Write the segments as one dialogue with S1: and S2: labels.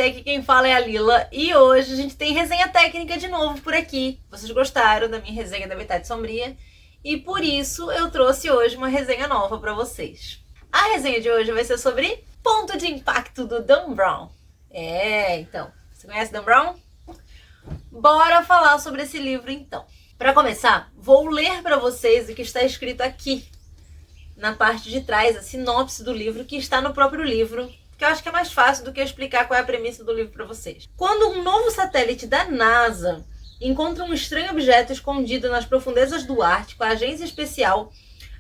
S1: aqui quem fala é a Lila e hoje a gente tem resenha técnica de novo por aqui. Vocês gostaram da minha resenha da Metade Sombria e por isso eu trouxe hoje uma resenha nova pra vocês. A resenha de hoje vai ser sobre Ponto de Impacto do Dan Brown. Então, você conhece Dan Brown? Bora falar sobre esse livro então. Para começar, vou ler para vocês o que está escrito aqui na parte de trás, a sinopse do livro que está no próprio livro, que eu acho que é mais fácil do que eu explicar qual é a premissa do livro para vocês. Quando um novo satélite da NASA encontra um estranho objeto escondido nas profundezas do Ártico, a agência especial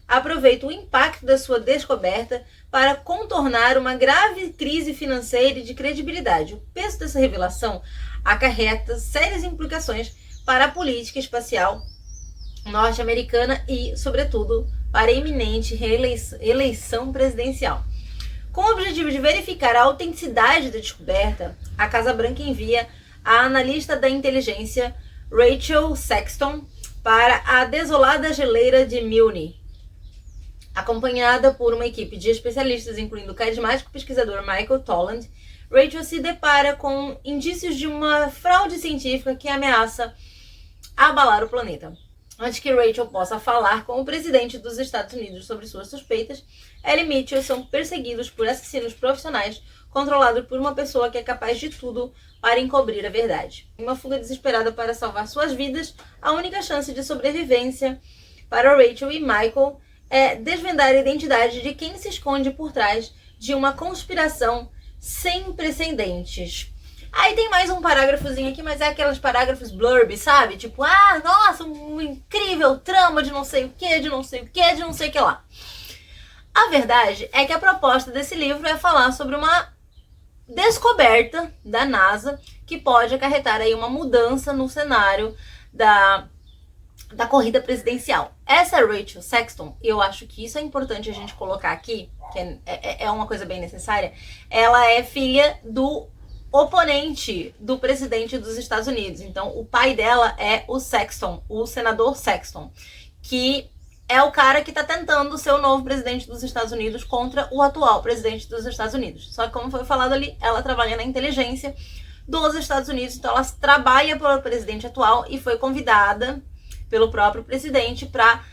S1: aproveita o impacto da sua descoberta para contornar uma grave crise financeira e de credibilidade. O peso dessa revelação acarreta sérias implicações para a política espacial norte-americana e, sobretudo, para a iminente eleição presidencial. Com o objetivo de verificar a autenticidade da descoberta, a Casa Branca envia a analista da inteligência Rachel Sexton para a desolada geleira de Milne. Acompanhada por uma equipe de especialistas, incluindo o carismático pesquisador Michael Toland, Rachel se depara com indícios de uma fraude científica que ameaça abalar o planeta. Antes que Rachel possa falar com o presidente dos Estados Unidos sobre suas suspeitas, ela e Mitchell são perseguidos por assassinos profissionais controlados por uma pessoa que é capaz de tudo para encobrir a verdade. Em uma fuga desesperada para salvar suas vidas, a única chance de sobrevivência para Rachel e Michael é desvendar a identidade de quem se esconde por trás de uma conspiração sem precedentes. Aí tem mais um parágrafozinho aqui, mas é aqueles parágrafos blurb, sabe? Tipo, nossa, um incrível trama de não sei o que, de não sei o que, de não sei o que lá. A verdade é que a proposta desse livro é falar sobre uma descoberta da NASA que pode acarretar aí uma mudança no cenário da corrida presidencial. Essa Rachel Sexton, eu acho que isso é importante a gente colocar aqui, que é uma coisa bem necessária, ela é filha do oponente do presidente dos Estados Unidos. Então, o pai dela é o Sexton, o senador Sexton, que é o cara que está tentando ser o novo presidente dos Estados Unidos contra o atual presidente dos Estados Unidos. Só que, como foi falado ali, ela trabalha na inteligência dos Estados Unidos, então ela trabalha para o presidente atual e foi convidada pelo próprio presidente para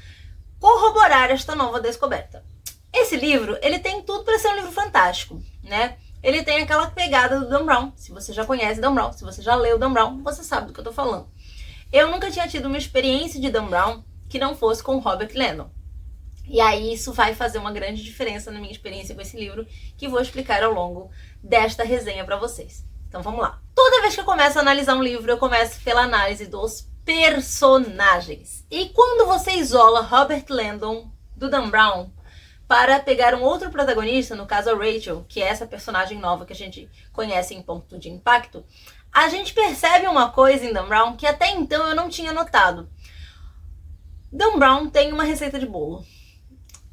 S1: corroborar esta nova descoberta. Esse livro, ele tem tudo para ser um livro fantástico, né? Ele tem aquela pegada do Dan Brown. Se você já conhece Dan Brown, se você já leu Dan Brown, você sabe do que eu tô falando. Eu nunca tinha tido uma experiência de Dan Brown que não fosse com Robert Landon. E aí isso vai fazer uma grande diferença na minha experiência com esse livro, que vou explicar ao longo desta resenha para vocês. Então vamos lá. Toda vez que eu começo a analisar um livro, eu começo pela análise dos personagens. E quando você isola Robert Landon do Dan Brown para pegar um outro protagonista, no caso a Rachel, que é essa personagem nova que a gente conhece em Ponto de Impacto, a gente percebe uma coisa em Dan Brown que até então eu não tinha notado. Dan Brown tem uma receita de bolo.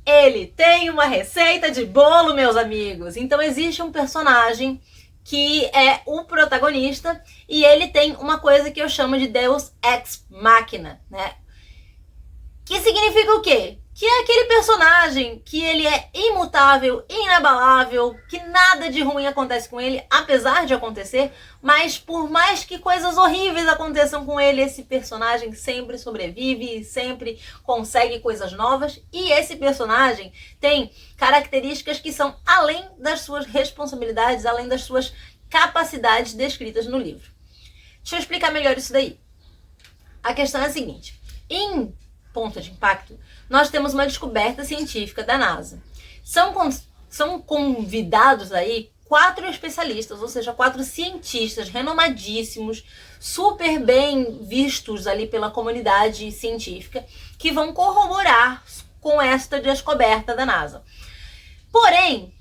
S1: Ele tem uma receita de bolo, meus amigos. Então existe um personagem que é o protagonista e ele tem uma coisa que eu chamo de Deus Ex Machina, né? Que significa o quê? Que é aquele personagem que ele é imutável, inabalável, que nada de ruim acontece com ele, apesar de acontecer, mas por mais que coisas horríveis aconteçam com ele, esse personagem sempre sobrevive, sempre consegue coisas novas, e esse personagem tem características que são além das suas responsabilidades, além das suas capacidades descritas no livro. Deixa eu explicar melhor isso daí. A questão é a seguinte: em Ponto de Impacto, nós temos uma descoberta científica da NASA. São convidados aí 4 especialistas, ou seja, 4 cientistas renomadíssimos, super bem vistos ali pela comunidade científica, que vão corroborar com esta descoberta da NASA. Porém,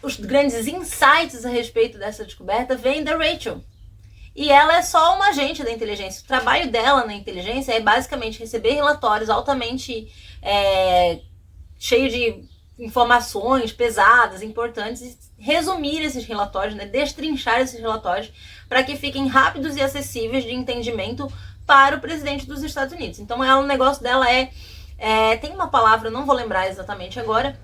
S1: os grandes insights a respeito dessa descoberta vêm da Rachel. E ela é só uma agente da inteligência. O trabalho dela na inteligência é basicamente receber relatórios altamente cheios de informações pesadas, importantes, e resumir esses relatórios, né, destrinchar esses relatórios para que fiquem rápidos e acessíveis de entendimento para o presidente dos Estados Unidos. Então o negócio dela tem uma palavra, não vou lembrar exatamente agora,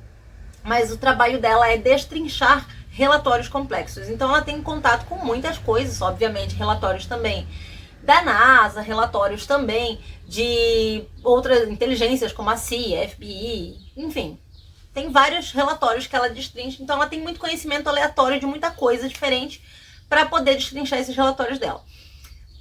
S1: mas o trabalho dela é destrinchar relatórios complexos. Então ela tem contato com muitas coisas, obviamente, relatórios também da NASA, relatórios também de outras inteligências como a CIA, FBI, enfim. Tem vários relatórios que ela destrincha, então ela tem muito conhecimento aleatório de muita coisa diferente para poder destrinchar esses relatórios dela.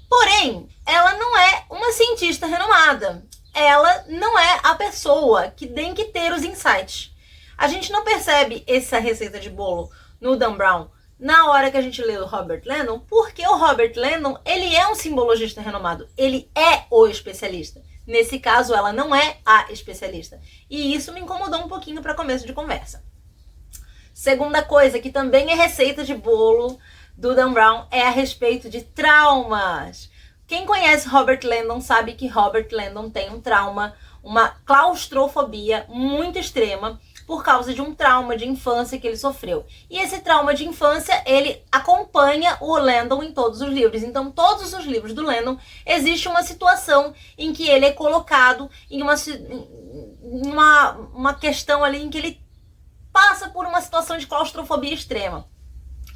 S1: Porém, ela não é uma cientista renomada. Ela não é a pessoa que tem que ter os insights. A gente não percebe essa receita de bolo no Dan Brown na hora que a gente lê o Robert Landon, porque o Robert Landon, ele é um simbologista renomado. Ele é o especialista. Nesse caso, ela não é a especialista. E isso me incomodou um pouquinho para começo de conversa. Segunda coisa, que também é receita de bolo do Dan Brown, é a respeito de traumas. Quem conhece Robert Landon sabe que Robert Landon tem um trauma, uma claustrofobia muito extrema por causa de um trauma de infância que ele sofreu. E esse trauma de infância, ele acompanha o Landon em todos os livros. Então, todos os livros do Landon, existe uma situação em que ele é colocado em uma questão ali em que ele passa por uma situação de claustrofobia extrema.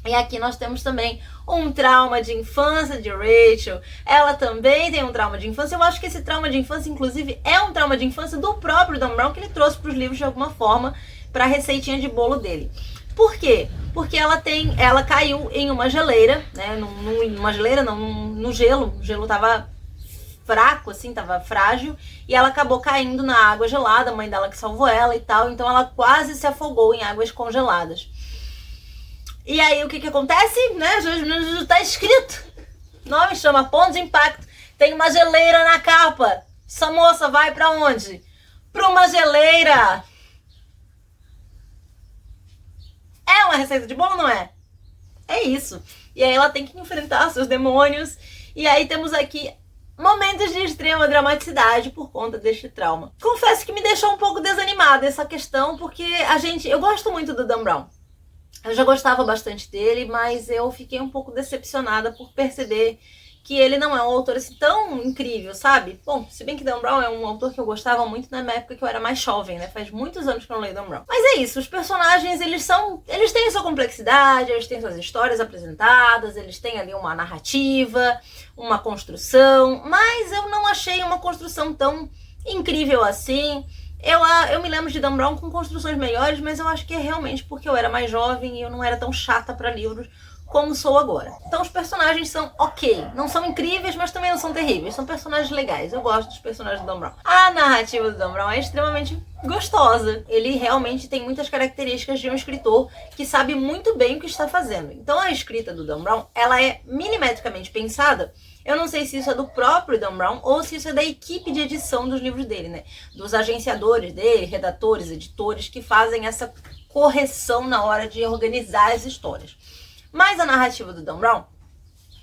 S1: E aqui nós temos também um trauma de infância de Rachel. Ela também tem um trauma de infância. Eu acho que esse trauma de infância, inclusive, é um trauma de infância do próprio Dan Brown, que ele trouxe para os livros de alguma forma, para a receitinha de bolo dele. Por quê? Porque ela caiu em uma geleira, né? Numa geleira, não, no gelo. O gelo tava fraco, assim, tava frágil. E ela acabou caindo na água gelada, a mãe dela que salvou ela e tal. Então ela quase se afogou em águas congeladas. E aí o que acontece, né? Tá escrito. O nome chama Ponto de Impacto. Tem uma geleira na capa. Essa moça vai pra onde? Pra uma geleira. É uma receita de bolo, não é? É isso. E aí ela tem que enfrentar seus demônios. E aí temos aqui momentos de extrema dramaticidade por conta deste trauma. Confesso que me deixou um pouco desanimada essa questão, porque eu gosto muito do Dan Brown. Eu já gostava bastante dele, mas eu fiquei um pouco decepcionada por perceber que ele não é um autor assim tão incrível, sabe? Bom, se bem que Dan Brown é um autor que eu gostava muito na época que eu era mais jovem, né? Faz muitos anos que eu não leio Dan Brown. Mas é isso, os personagens, eles têm sua complexidade, eles têm suas histórias apresentadas, eles têm ali uma narrativa, uma construção, mas eu não achei uma construção tão incrível assim. Eu me lembro de Dan Brown com construções melhores, mas eu acho que é realmente porque eu era mais jovem e eu não era tão chata para livros como sou agora. Então os personagens são ok. Não são incríveis, mas também não são terríveis. São personagens legais. Eu gosto dos personagens do Dan Brown. A narrativa do Dan Brown é extremamente gostosa. Ele realmente tem muitas características de um escritor que sabe muito bem o que está fazendo. Então a escrita do Dan Brown, ela é milimetricamente pensada. Eu não sei se isso é do próprio Dan Brown ou se isso é da equipe de edição dos livros dele, né? Dos agenciadores dele, redatores, editores, que fazem essa correção na hora de organizar as histórias. Mas a narrativa do Dan Brown,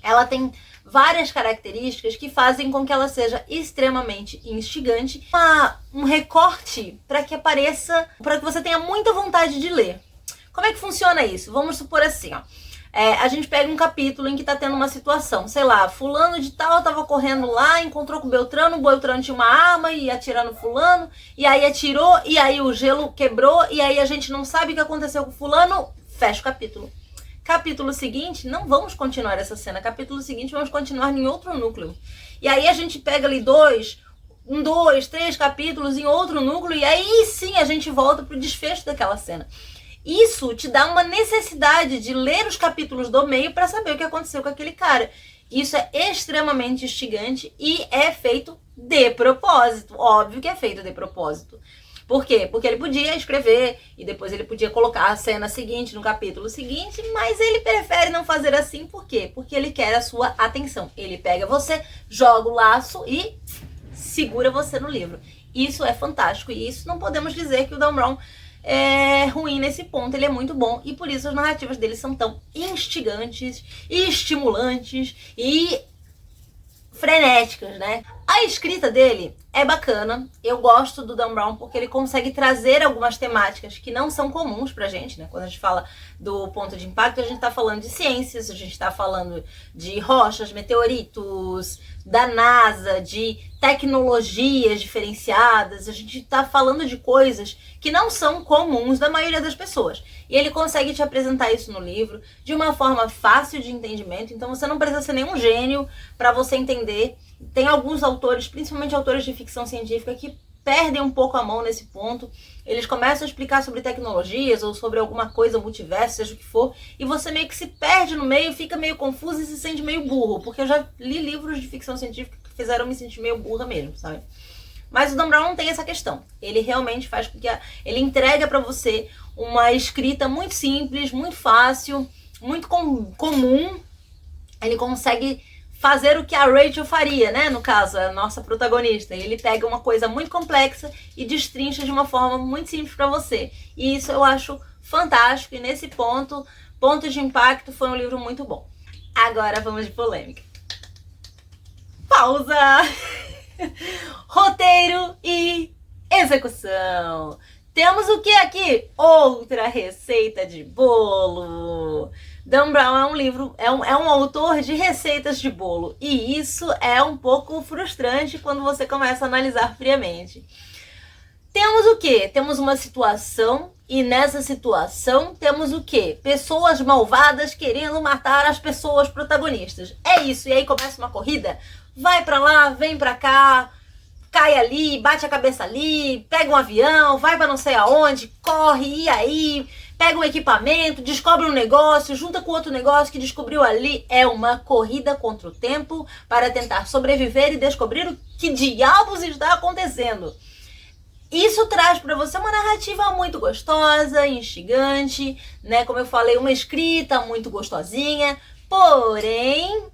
S1: ela tem várias características que fazem com que ela seja extremamente instigante. Um recorte para que apareça, para que você tenha muita vontade de ler. Como é que funciona isso? Vamos supor assim, ó. A gente pega um capítulo em que tá tendo uma situação, sei lá, fulano de tal tava correndo lá, encontrou com o Beltrano tinha uma arma e ia atirar no fulano, e aí atirou, e aí o gelo quebrou, e aí a gente não sabe o que aconteceu com o fulano, fecha o capítulo. Capítulo seguinte, não vamos continuar essa cena, capítulo seguinte vamos continuar em outro núcleo. E aí a gente pega ali 2, 3 capítulos em outro núcleo, e aí sim a gente volta pro desfecho daquela cena. Isso te dá uma necessidade de ler os capítulos do meio para saber o que aconteceu com aquele cara. Isso é extremamente instigante e é feito de propósito. Óbvio que é feito de propósito. Por quê? Porque ele podia escrever e depois ele podia colocar a cena seguinte no capítulo seguinte, mas ele prefere não fazer assim. Por quê? Porque ele quer a sua atenção. Ele pega você, joga o laço e segura você no livro. Isso é fantástico e isso não podemos dizer que o Dan Brown é ruim nesse ponto, ele é muito bom e por isso as narrativas dele são tão instigantes, estimulantes e frenéticas, né? A escrita dele é bacana, eu gosto do Dan Brown porque ele consegue trazer algumas temáticas que não são comuns pra gente, né? Quando a gente fala do ponto de impacto, a gente tá falando de ciências, a gente tá falando de rochas, meteoritos, da NASA, de tecnologias diferenciadas, a gente tá falando de coisas que não são comuns da maioria das pessoas. E ele consegue te apresentar isso no livro de uma forma fácil de entendimento, então você não precisa ser nenhum gênio para você entender. Tem alguns autores, principalmente autores de ficção científica, que perdem um pouco a mão nesse ponto. Eles começam a explicar sobre tecnologias ou sobre alguma coisa, multiverso, seja o que for, e você meio que se perde no meio, fica meio confuso e se sente meio burro, porque eu já li livros de ficção científica que fizeram me sentir meio burra mesmo, sabe? Mas o Dan Brown não tem essa questão. Ele realmente faz com que ele entrega pra você uma escrita muito simples, muito fácil, muito comum. Ele consegue fazer o que a Rachel faria, né? No caso, a nossa protagonista. Ele pega uma coisa muito complexa e destrincha de uma forma muito simples para você. E isso eu acho fantástico. E nesse ponto de impacto, foi um livro muito bom. Agora vamos de polêmica. Pausa! Roteiro e execução. Temos o que aqui? Outra receita de bolo. Dan Brown é um livro, é um autor de receitas de bolo. E isso é um pouco frustrante quando você começa a analisar friamente. Temos o quê? Temos uma situação e nessa situação temos o quê? Pessoas malvadas querendo matar as pessoas protagonistas. É isso, e aí começa uma corrida. Vai pra lá, vem pra cá, cai ali, bate a cabeça ali, pega um avião, vai pra não sei aonde, corre, e aí, pega um equipamento, descobre um negócio, junta com outro negócio que descobriu ali. É uma corrida contra o tempo para tentar sobreviver e descobrir o que diabos está acontecendo. Isso traz para você uma narrativa muito gostosa, instigante, né? Como eu falei, uma escrita muito gostosinha, porém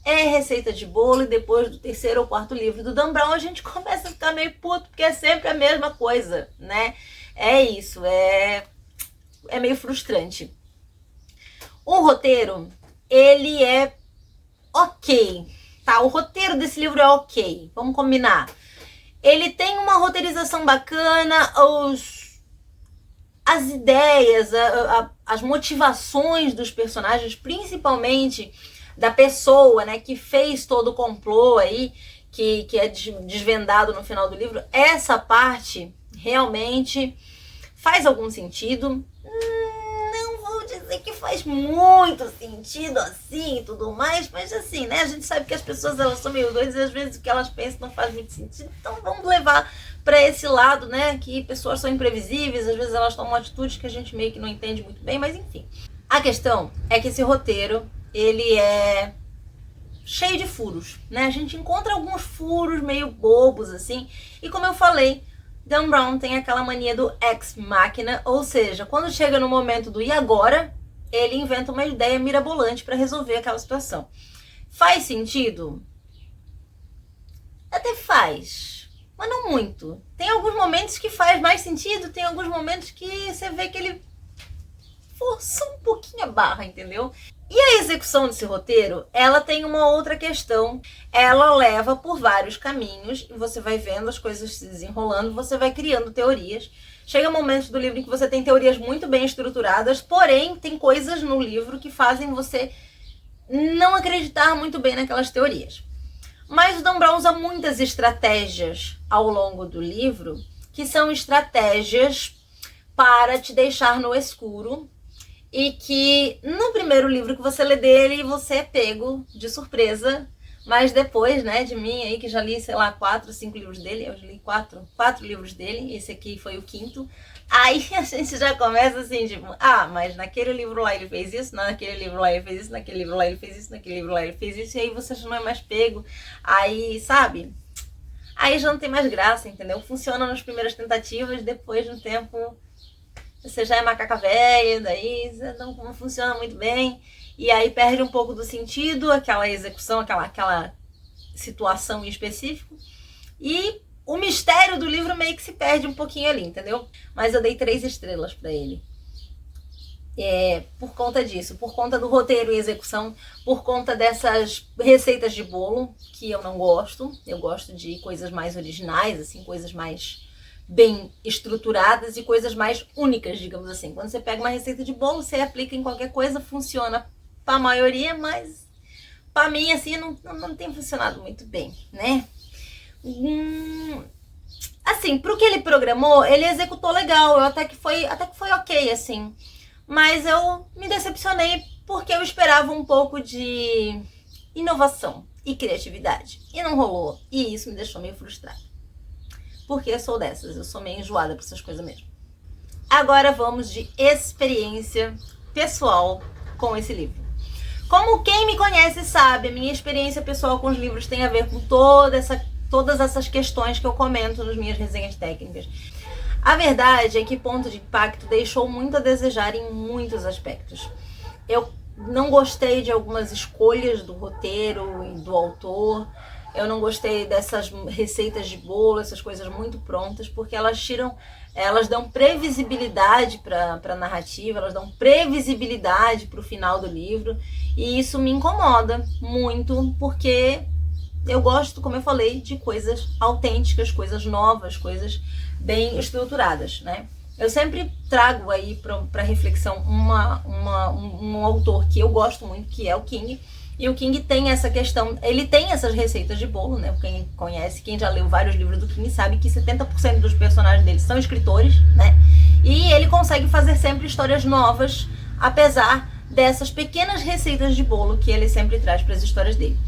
S1: é receita de bolo, e depois do terceiro ou quarto livro do Dan Brown a gente começa a ficar meio puto, porque é sempre a mesma coisa, né? É isso, é meio frustrante. O roteiro, ele é ok, tá? O roteiro desse livro é ok, vamos combinar. Ele tem uma roteirização bacana, as ideias, as motivações dos personagens, principalmente da pessoa, né, que fez todo o complô aí, que é desvendado no final do livro. Essa parte realmente faz algum sentido. Não vou dizer que faz muito sentido assim e tudo mais, mas assim, né, a gente sabe que as pessoas, elas são meio doidas e às vezes o que elas pensam não faz muito sentido. Então vamos levar para esse lado, né, que pessoas são imprevisíveis, às vezes elas tomam atitudes que a gente meio que não entende muito bem, mas enfim. A questão é que esse roteiro, ele é cheio de furos, né? A gente encontra alguns furos meio bobos, assim. E como eu falei, Dan Brown tem aquela mania do ex machina, ou seja, quando chega no momento do e agora, ele inventa uma ideia mirabolante para resolver aquela situação. Faz sentido? Até faz, mas não muito. Tem alguns momentos que faz mais sentido, tem alguns momentos que você vê que ele forçou um pouquinho a barra, entendeu? E a execução desse roteiro, ela tem uma outra questão. Ela leva por vários caminhos e você vai vendo as coisas se desenrolando, você vai criando teorias. Chega momentos do livro em que você tem teorias muito bem estruturadas, porém tem coisas no livro que fazem você não acreditar muito bem naquelas teorias. Mas o Dan Brown usa muitas estratégias ao longo do livro, que são estratégias para te deixar no escuro, e que no primeiro livro que você lê dele, você é pego de surpresa, mas depois, né, de mim aí, que já li, sei lá, 4, 5 livros dele, eu já li 4 livros dele, esse aqui foi o 5º, aí a gente já começa assim, tipo, mas naquele livro lá ele fez isso, naquele livro lá ele fez isso, naquele livro lá ele fez isso, naquele livro lá ele fez isso, e aí você já não é mais pego, aí, sabe? Aí já não tem mais graça, entendeu? Funciona nas primeiras tentativas, depois no tempo você já é macaca velha, daí não funciona muito bem, e aí perde um pouco do sentido, aquela execução, aquela situação em específico, e o mistério do livro meio que se perde um pouquinho ali, entendeu? Mas eu dei 3 estrelas pra ele. por conta disso, por conta do roteiro e execução, por conta dessas receitas de bolo, que eu não gosto. Eu gosto de coisas mais originais, assim, coisas mais bem estruturadas e coisas mais únicas, digamos assim. Quando você pega uma receita de bolo, você aplica em qualquer coisa, funciona pra maioria, mas pra mim, assim, não tem funcionado muito bem, né? Assim, pro que ele programou, ele executou legal, até que foi ok, assim. Mas eu me decepcionei porque eu esperava um pouco de inovação e criatividade. E não rolou. E isso me deixou meio frustrada. Porque eu sou dessas, eu sou meio enjoada pra essas coisas mesmo. Agora vamos de experiência pessoal com esse livro. Como quem me conhece sabe, a minha experiência pessoal com os livros tem a ver com todas essas questões que eu comento nas minhas resenhas técnicas. A verdade é que Ponto de Impacto deixou muito a desejar em muitos aspectos. Eu não gostei de algumas escolhas do roteiro e do autor. Eu não gostei dessas receitas de bolo, essas coisas muito prontas, porque elas dão previsibilidade para a narrativa, elas dão previsibilidade para o final do livro, e isso me incomoda muito, porque eu gosto, como eu falei, de coisas autênticas, coisas novas, coisas bem estruturadas, né? Eu sempre trago aí para reflexão um autor que eu gosto muito, que é o King. E o King tem essa questão, ele tem essas receitas de bolo, né? Quem conhece, quem já leu vários livros do King sabe que 70% dos personagens dele são escritores, né? E ele consegue fazer sempre histórias novas, apesar dessas pequenas receitas de bolo que ele sempre traz para as histórias dele.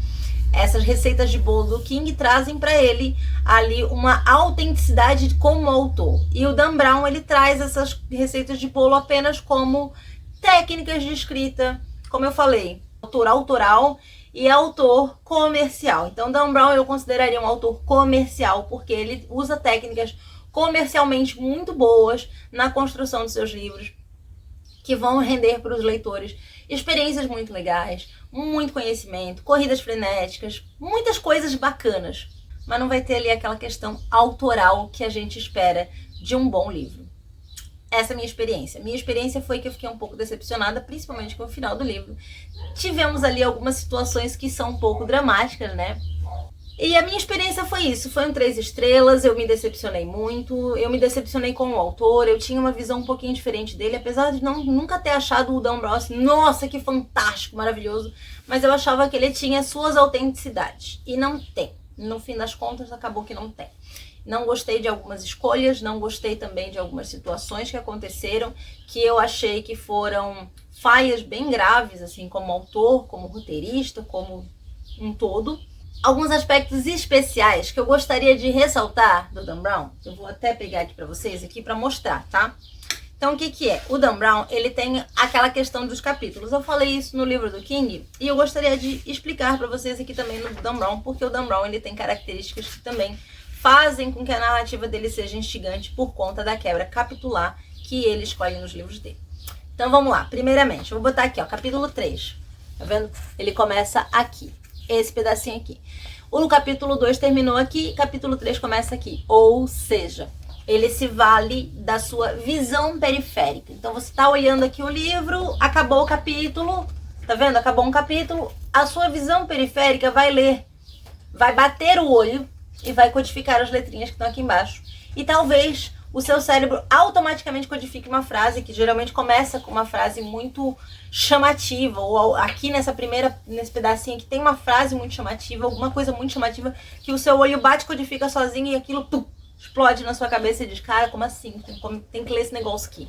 S1: Essas receitas de bolo do King trazem para ele ali uma autenticidade como autor. E o Dan Brown, ele traz essas receitas de bolo apenas como técnicas de escrita, como eu falei, autor autoral e autor comercial. Então, Dan Brown eu consideraria um autor comercial, porque ele usa técnicas comercialmente muito boas na construção dos seus livros, que vão render para os leitores experiências muito legais, muito conhecimento, corridas frenéticas, muitas coisas bacanas, mas não vai ter ali aquela questão autoral que a gente espera de um bom livro. Essa é a minha experiência. Minha experiência foi que eu fiquei um pouco decepcionada, principalmente com o final do livro. Tivemos ali algumas situações que são um pouco dramáticas, né? E a minha experiência foi isso, foi um 3 estrelas, eu me decepcionei muito, eu me decepcionei com o autor, eu tinha uma visão um pouquinho diferente dele, apesar de nunca ter achado o Dan Brown assim, nossa, que fantástico, maravilhoso, mas eu achava que ele tinha suas autenticidades, e não tem, no fim das contas acabou que não tem. Não gostei de algumas escolhas, não gostei também de algumas situações que aconteceram, que eu achei que foram falhas bem graves, assim, como autor, como roteirista, como um todo. Alguns aspectos especiais que eu gostaria de ressaltar do Dan Brown, eu vou até pegar aqui pra vocês aqui pra mostrar, tá? Então, o que é? O Dan Brown, ele tem aquela questão dos capítulos. Eu falei isso no livro do King e eu gostaria de explicar pra vocês aqui também no Dan Brown, porque o Dan Brown, ele tem características que também fazem com que a narrativa dele seja instigante por conta da quebra capitular que ele escolhe nos livros dele. Então, vamos lá. Primeiramente, eu vou botar aqui, ó, capítulo 3. Tá vendo? Ele começa aqui. Esse pedacinho aqui. O capítulo 2 terminou aqui, capítulo 3 começa aqui. Ou seja, ele se vale da sua visão periférica. Então você tá olhando aqui o livro, acabou o capítulo, tá vendo? Acabou um capítulo, a sua visão periférica vai ler, vai bater o olho e vai codificar as letrinhas que estão aqui embaixo. E talvez o seu cérebro automaticamente codifique uma frase que geralmente começa com uma frase muito chamativa, ou aqui nesse pedacinho aqui tem uma frase muito chamativa, alguma coisa muito chamativa que o seu olho bate, codifica sozinho e aquilo explode na sua cabeça e diz, cara, como assim? Tem que ler esse negócio aqui.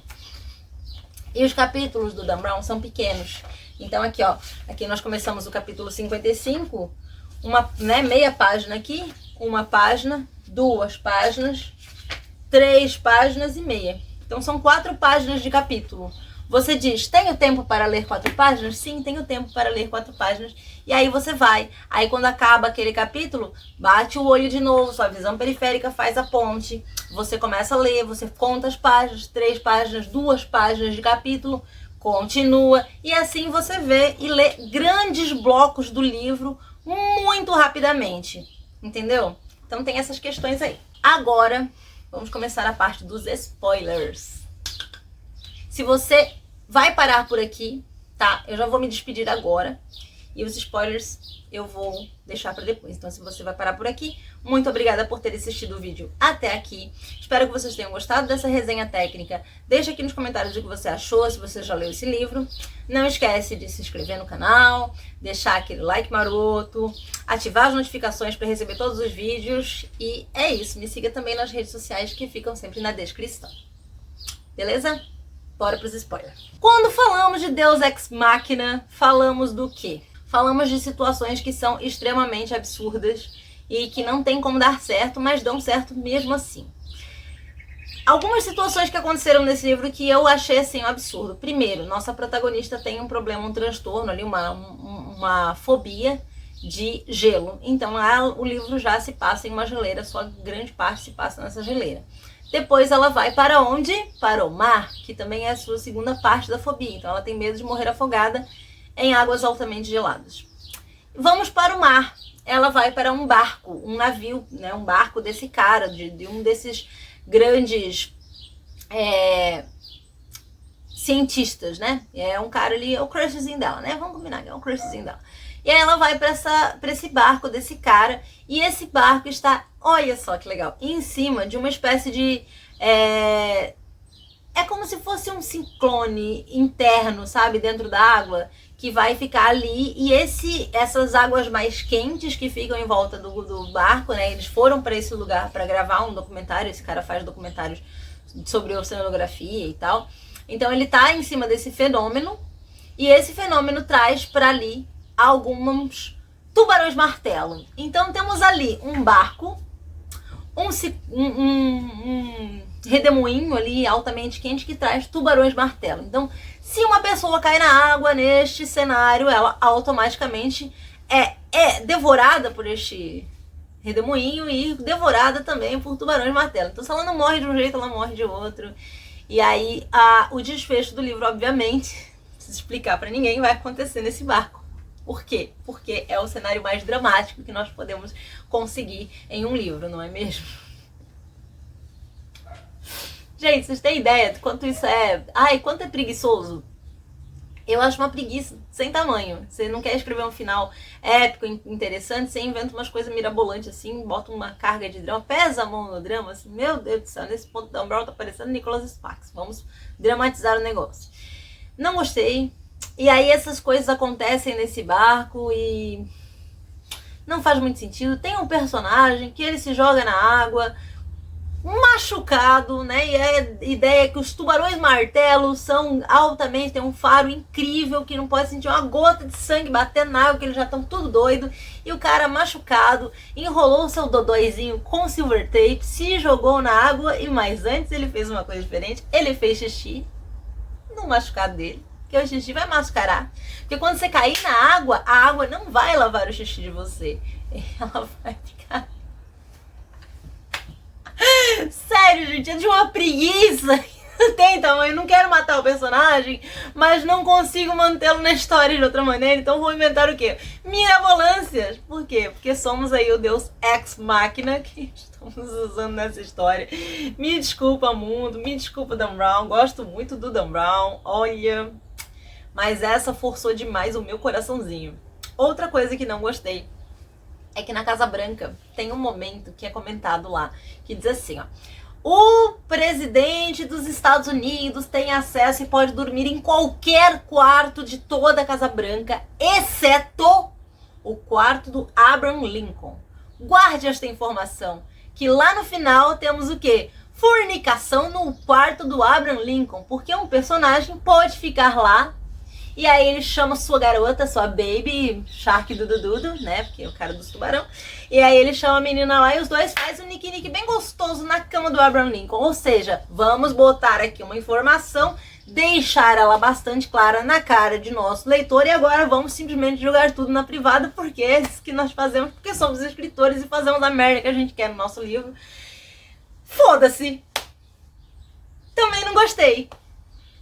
S1: E os capítulos do Dan Brown são pequenos. Então aqui, ó, aqui nós começamos o capítulo 55, meia página aqui, uma página, 2 páginas, 3 páginas e meia. Então são 4 páginas de capítulo. Você diz, tenho tempo para ler 4 páginas? Sim, tenho tempo para ler 4 páginas. E aí você vai. Aí quando acaba aquele capítulo, bate o olho de novo, sua visão periférica faz a ponte. Você começa a ler, você conta as páginas, 3 páginas, 2 páginas de capítulo, continua. E assim você vê e lê grandes blocos do livro muito rapidamente. Entendeu? Então tem essas questões aí. Agora, vamos começar a parte dos spoilers. Se você vai parar por aqui, tá? Eu já vou me despedir agora. E os spoilers eu vou deixar para depois. Então, se você vai parar por aqui, muito obrigada por ter assistido o vídeo até aqui. Espero que vocês tenham gostado dessa resenha técnica. Deixa aqui nos comentários o que você achou, se você já leu esse livro. Não esquece de se inscrever no canal, deixar aquele like maroto, ativar as notificações para receber todos os vídeos. E é isso. Me siga também nas redes sociais que ficam sempre na descrição. Beleza? Bora pros spoilers. Quando falamos de Deus Ex Machina, falamos do quê? Falamos de situações que são extremamente absurdas e que não tem como dar certo, mas dão certo mesmo assim. Algumas situações que aconteceram nesse livro que eu achei assim um absurdo. Primeiro, nossa protagonista tem um problema, um transtorno ali, uma fobia de gelo. Então o livro já se passa em uma geleira, sua grande parte se passa nessa geleira. Depois ela vai para onde? Para o mar, que também é a sua segunda parte da fobia. Então ela tem medo de morrer afogada em águas altamente geladas. Vamos para o mar. Ela vai para um barco, um navio, né? Um barco desse cara, de um desses grandes cientistas, né? É um cara ali, é o crushzinho dela, né? Vamos combinar que é o crushzinho dela. E aí ela vai para esse barco desse cara, e esse barco está, olha só que legal, em cima de uma espécie de... É como se fosse um ciclone interno, sabe? Dentro da água, que vai ficar ali. E essas águas mais quentes que ficam em volta do barco, né? Eles foram para esse lugar para gravar um documentário. Esse cara faz documentários sobre oceanografia e tal. Então ele tá em cima desse fenômeno. E esse fenômeno traz para ali alguns tubarões martelo. Então temos ali um barco, um redemoinho ali altamente quente que traz tubarões martelo. Então, se uma pessoa cai na água neste cenário, ela automaticamente é devorada por este redemoinho e devorada também por tubarões martelo. Então, se ela não morre de um jeito, ela morre de outro. E aí, o desfecho do livro, obviamente, não preciso explicar pra ninguém, vai acontecer nesse barco. Por quê? Porque é o cenário mais dramático que nós podemos conseguir em um livro, não é mesmo? Gente, vocês têm ideia de quanto isso é... Ai, quanto é preguiçoso? Eu acho uma preguiça sem tamanho. Você não quer escrever um final épico, interessante, você inventa umas coisas mirabolantes assim, bota uma carga de drama, pesa a mão no drama, assim, meu Deus do céu, nesse ponto da Brown tá parecendo Nicholas Sparks. Vamos dramatizar o negócio. Não gostei. E aí essas coisas acontecem nesse barco e... não faz muito sentido. Tem um personagem que ele se joga na água... machucado, né? E a ideia é que os tubarões martelos são altamente, tem um faro incrível que não pode sentir uma gota de sangue batendo na água, que eles já estão tudo doido. E o cara machucado enrolou seu dodóizinho com silver tape, se jogou na água e mais antes ele fez uma coisa diferente, ele fez xixi no machucado dele, porque o xixi vai mascarar. Porque quando você cair na água, a água não vai lavar o xixi de você, ela vai ficar... Sério, gente, é de uma preguiça. Tem tamanho, não quero matar o personagem, mas não consigo mantê-lo na história de outra maneira, então vou inventar o quê? Mirabolâncias. Por quê? Porque somos aí o Deus Ex Machina que estamos usando nessa história. Me desculpa, mundo, me desculpa, Dan Brown, gosto muito do Dan Brown, olha, mas essa forçou demais o meu coraçãozinho. Outra coisa que não gostei é que na Casa Branca tem um momento que é comentado lá, que diz assim, ó: o presidente dos Estados Unidos tem acesso e pode dormir em qualquer quarto de toda a Casa Branca, exceto o quarto do Abraham Lincoln. Guarde esta informação, que lá no final temos o quê? Fornicação no quarto do Abraham Lincoln, porque um personagem pode ficar lá. E aí ele chama sua garota, sua baby, Shark Dudududu, né? Porque é o cara dos tubarão. E aí ele chama a menina lá e os dois fazem um nique-nique bem gostoso na cama do Abraham Lincoln. Ou seja, vamos botar aqui uma informação, deixar ela bastante clara na cara de nosso leitor. E agora vamos simplesmente jogar tudo na privada, porque é isso que nós fazemos, porque somos escritores e fazemos a merda que a gente quer no nosso livro. Foda-se! Também não gostei.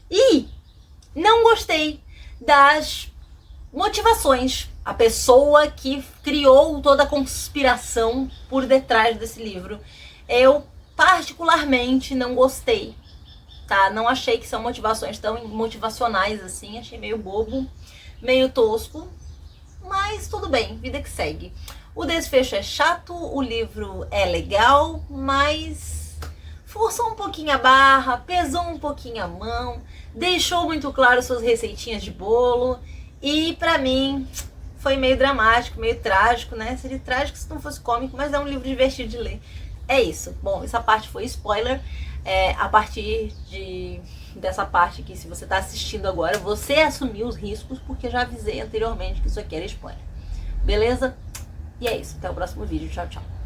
S1: E não gostei das motivações. A pessoa que criou toda a conspiração por detrás desse livro. Eu particularmente não gostei. tá? Não achei que são motivações tão motivacionais assim, achei meio bobo, meio tosco, mas tudo bem, vida que segue. O desfecho é chato, o livro é legal, mas forçou um pouquinho a barra, pesou um pouquinho a mão, deixou muito claro suas receitinhas de bolo e pra mim foi meio dramático, meio trágico, né? Seria trágico se não fosse cômico, mas é um livro divertido de ler. É isso. Bom, essa parte foi spoiler. A partir dessa parte aqui, se você tá assistindo agora, você assumiu os riscos, porque já avisei anteriormente que isso aqui era spoiler. Beleza? E é isso. Até o próximo vídeo. Tchau, tchau.